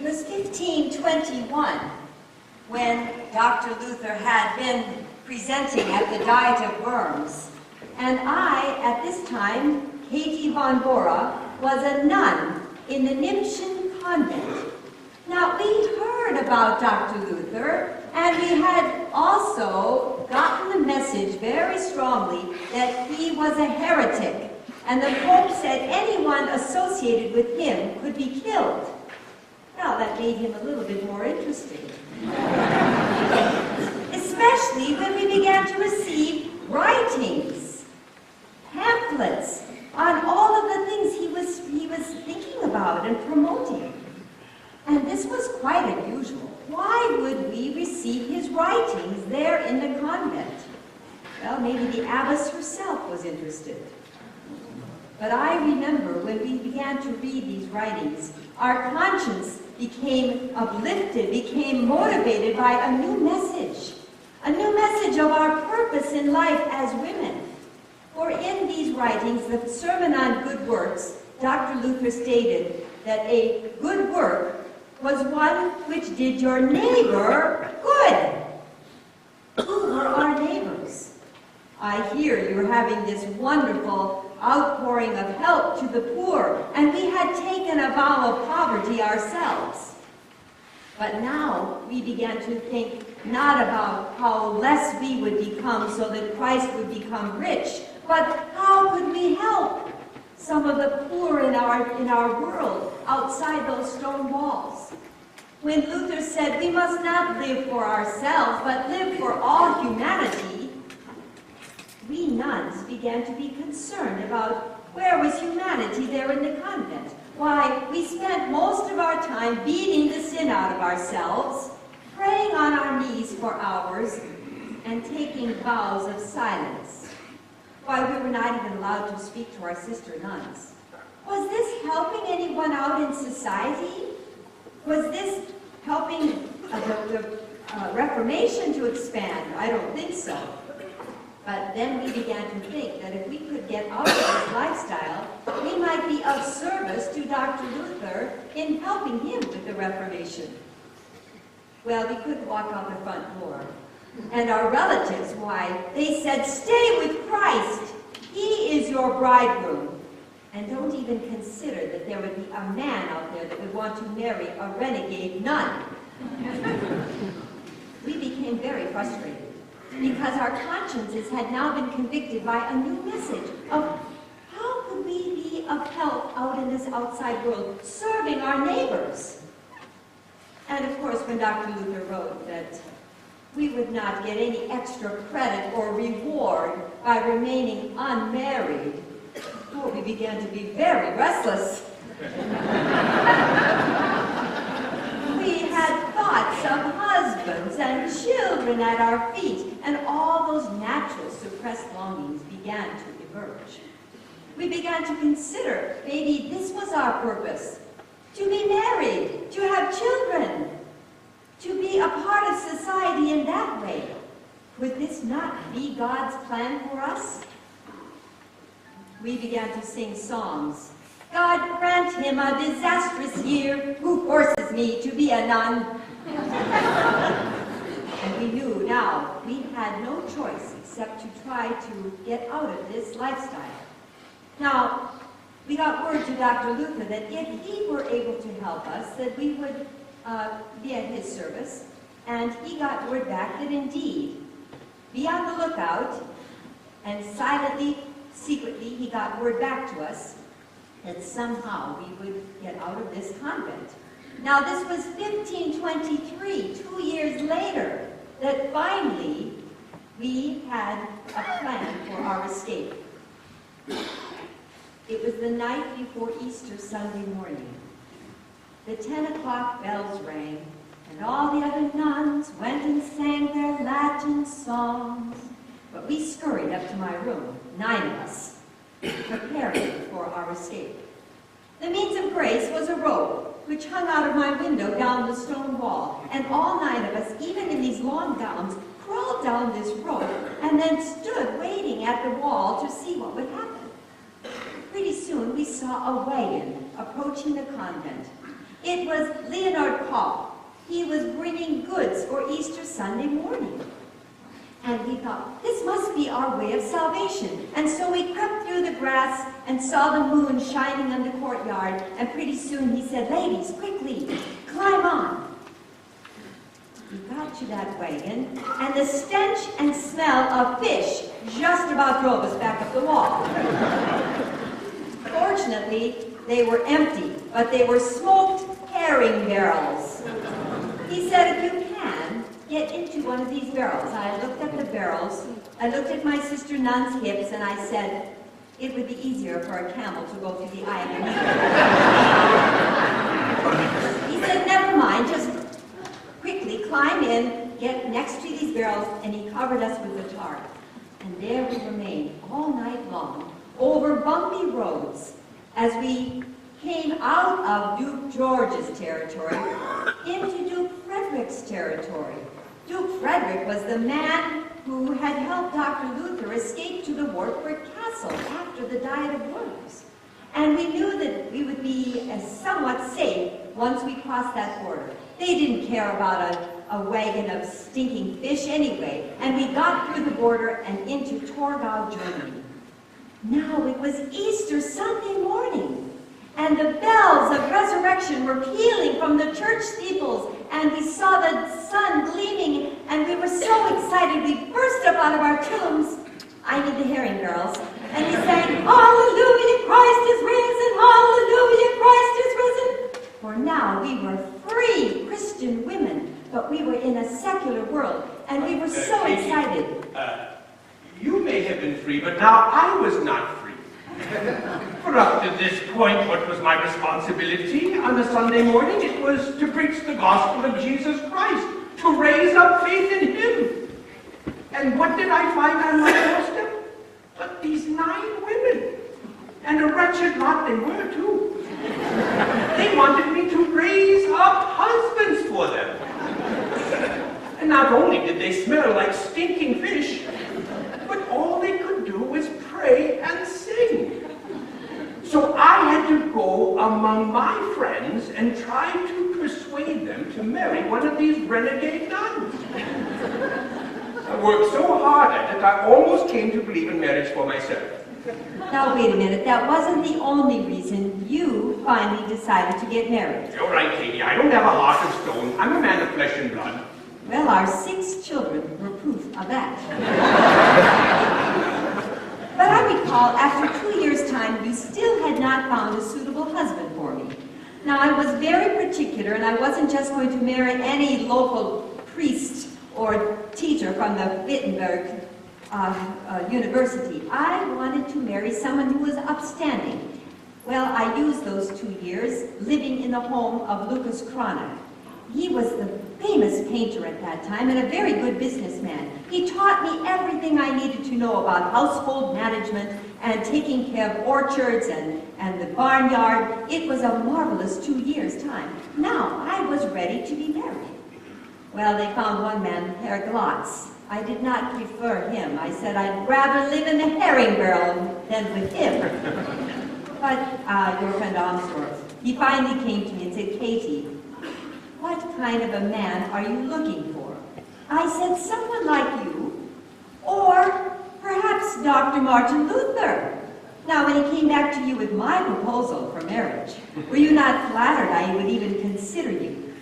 was 1521 when Dr. Luther had been presenting at the Diet of Worms. And I, at this time, Katy von Bora, was a nun in the Nimschen Convent. Now, we heard about Dr. Luther, and we had also gotten the message very strongly that he was a heretic, and the Pope said anyone associated with him could be killed. Now, that made him a little bit more interesting. Especially when we began to receive writings, pamphlets, on all of the things he was thinking about and promoting. And this was quite unusual. Why would we receive his writings there in the convent? Well, maybe the abbess herself was interested. But I remember when we began to read these writings, our conscience became uplifted, became motivated by a new message of our purpose in life as women. For in these writings, the Sermon on Good Works, Dr. Luther stated that a good work was one which did your neighbor good. Who were our neighbors? I hear you're having this wonderful outpouring of help to the poor, and we had taken a vow of poverty ourselves. But now we began to think not about how less we would become so that Christ would become rich, but how could we help some of the poor in our world outside those stone walls? When Luther said we must not live for ourselves, but live for all humanity, we nuns began to be concerned about where was humanity there in the convent. Why, we spent most of our time beating the sin out of ourselves, praying on our knees for hours, and taking vows of silence. Why, we were not even allowed to speak to our sister nuns. Was this helping anyone out in society? Was this helping the Reformation to expand? I don't think so. But then we began to think that if we could get out of this lifestyle, we might be of service to Dr. Luther in helping him with the Reformation. Well, we couldn't walk out the front door. And our relatives, why, they said, stay with Christ. He is your bridegroom. And don't even consider that there would be a man out there that would want to marry a renegade nun. We became very frustrated because our consciences had now been convicted by a new message of how could we be of help out in this outside world, serving our neighbors. And of course, when Dr. Luther wrote that we would not get any extra credit or reward by remaining unmarried, oh, we began to be very restless. We had thoughts of husbands and children at our feet, and all those natural suppressed longings began to emerge. We began to consider maybe this was our purpose, to be married, to have children, to be a part of society in that way. Could this not be God's plan for us? We began to sing songs. God grant him a disastrous year who forces me to be a nun. And we knew now we had no choice except to try to get out of this lifestyle. Now, we got word to Dr. Luther that if he were able to help us, that we would be at his service. And he got word back that indeed, be on the lookout, and silently, secretly, he got word back to us that somehow we would get out of this convent. Now, this was 1523, 2 years later, that finally we had a plan for our escape. It was the night before Easter Sunday morning. The 10 o'clock bells rang, and all the other nuns went and sang their Latin songs. But we scurried up to my room, 9 of us, preparing for our escape. The means of grace was a rope, which hung out of my window down the stone wall, and all 9 of us, even in these long gowns, crawled down this rope and then stood waiting at the wall to see what would happen. Pretty soon we saw a wagon approaching the convent. It was Leonard Paul. He was bringing goods for Easter Sunday morning. And we thought, this must be our way of salvation. And so we crept through the grass and saw the moon shining on the courtyard. And pretty soon he said, ladies, quickly, climb on. We got to that wagon, and the stench and smell of fish just about drove us back up the wall. Fortunately, they were empty, but they were smoked herring barrels. He said, if you can, get into one of these barrels. I looked at the barrels, I looked at my sister Nun's hips, and I said, it would be easier for a camel to go through the eye of the needle. He said, never mind, just quickly climb in, get next to these barrels, and he covered us with the tarp. And there we remained all night long, over bumpy roads, as we came out of Duke George's territory into Duke Frederick's territory. Duke Frederick was the man who had helped Dr. Luther escape to the Wartburg Castle after the Diet of Worms. And we knew that we would be somewhat safe once we crossed that border. They didn't care about a wagon of stinking fish anyway, and we got through the border and into Torgau, Germany. Now it was Easter Sunday morning, and the bells of resurrection were pealing from the church steeples, and we saw the sun gleaming, and we were so excited we burst up out of our tombs. I need the herring barrels. And we sang, Hallelujah, Christ is risen, Hallelujah, Christ is risen. For now we were free Christian women, but we were in a secular world, and we were so Katy, excited. You may have been free, but now I was not free. For up to this point, what was my responsibility on a Sunday morning? It was to preach the gospel of Jesus Christ, to raise up faith in Him. And what did I find on my doorstep? But these 9 women. And a wretched lot they were, too. They wanted me to raise up husbands for them. And not only did they smell like stinking fish, but all they could do was pray and sing. So I had to go among my friends and try to persuade them to marry one of these renegade nuns. I worked so hard at it, I almost came to believe in marriage for myself. Now wait a minute, that wasn't the only reason you finally decided to get married. You're right, Katy, I don't have a heart of stone. I'm a man of flesh and blood. Well, our 6 children were proof of that. But I recall, after 2 years' time, you still had not found a suitable husband for me. Now, I was very particular, and I wasn't just going to marry any local priest or teacher from the Wittenberg University. I wanted to marry someone who was upstanding. Well, I used those 2 years living in the home of Lucas Cranach. He was the famous painter at that time and a very good businessman. He taught me everything I needed to know about household management and taking care of orchards and the barnyard. It was a marvelous 2 years' time. Now, I was ready to be married. Well, they found one man, Herr Glotz. I did not prefer him. I said I'd rather live in a herring barrel than with him. But your friend Armstrong, he finally came to me and said, Katy, what kind of a man are you looking for? I said, someone like you, or perhaps Dr. Martin Luther. Now, when he came back to you with my proposal for marriage, were you not flattered I would even consider you?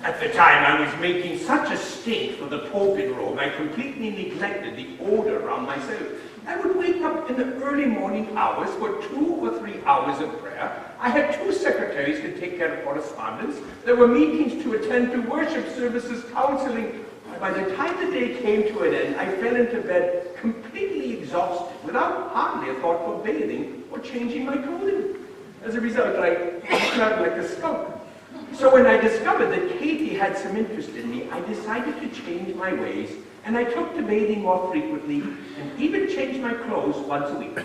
At the time, I was making such a stink for the Pope in Rome, I completely neglected the odor around myself. I would wake up in the early morning hours for 2 or 3 hours of prayer. I had 2 secretaries to take care of correspondence. There were meetings to attend, to worship services, counseling. By the time the day came to an end, I fell into bed completely exhausted, without hardly a thought for bathing or changing my clothing. As a result, I smelled like a skunk. So when I discovered that Katy had some interest in me, I decided to change my ways, and I took to bathing more frequently, and even changed my clothes once a week.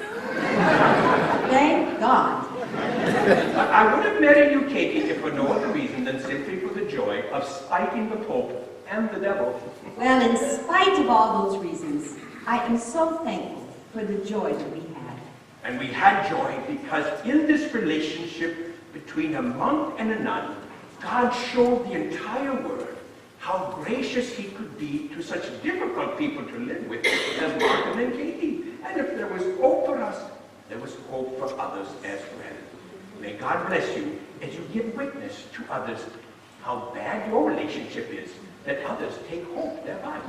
Thank God. But I would have married you, Katy, if for no other reason than simply for the joy of spiting the Pope and the devil. Well, in spite of all those reasons, I am so thankful for the joy that we had. And we had joy because in this relationship between a monk and a nun, God showed the entire world how gracious he could be to such difficult people to live with as Martin and Katy. And if there was hope for us, there was hope for others as well. May God bless you as you give witness to others how bad your relationship is, that others take hope thereby.